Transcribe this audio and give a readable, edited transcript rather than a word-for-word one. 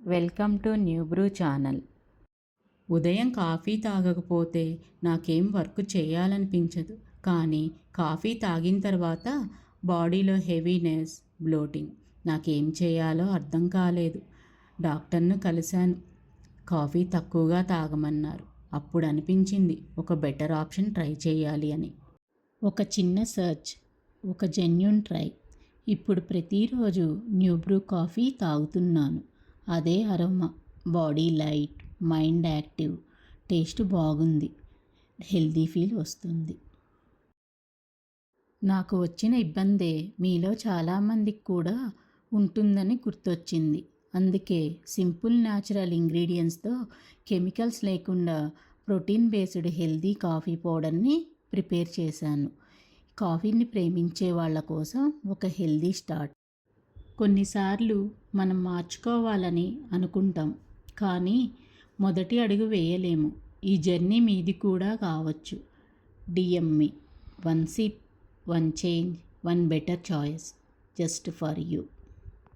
Welcome to new Bru channel. ఉదయం coffee తాగకపోతే నాకేం వర్క్ చేయాలనిపించదు. కానీ కాఫీ తాగిన తర్వాత బాడీలో హెవీనెస్, బ్లోటింగ్. నాకేం చేయాలో అర్థం కాలేదు. డాక్టర్ను కలిశాను. కాఫీ తక్కువగా తాగమన్నారు. అప్పుడు అనిపించింది ఒక బెటర్ ఆప్షన్ ట్రై చేయాలి అని. ఒక చిన్న సర్చ్, ఒక జెన్యూన్ ట్రై. ఇప్పుడు ప్రతిరోజు న్యూ బ్రూ కాఫీ తాగుతున్నాను. అదే aroma, body light, mind active, taste బాగుంది, హెల్దీ ఫీల్ వస్తుంది. నాకు వచ్చిన ఇబ్బందే మీలో చాలామందికి కూడా ఉంటుందని గుర్తొచ్చింది. అందుకే సింపుల్ న్యాచురల్ ఇంగ్రీడియంట్స్తో, కెమికల్స్ లేకుండా ప్రోటీన్ బేస్డ్ హెల్దీ కాఫీ పౌడర్ని ప్రిపేర్ చేశాను. కాఫీని ప్రేమించే వాళ్ళ కోసం ఒక హెల్దీ స్టార్ట్. కొన్నిసార్లు మనం మార్చుకోవాలని అనుకుంటాం, కానీ మొదటి అడుగు వేయలేము. ఈ జర్నీ మీది కూడా కావచ్చు. డిఎంమి, one sip, one change, one better choice, just for you.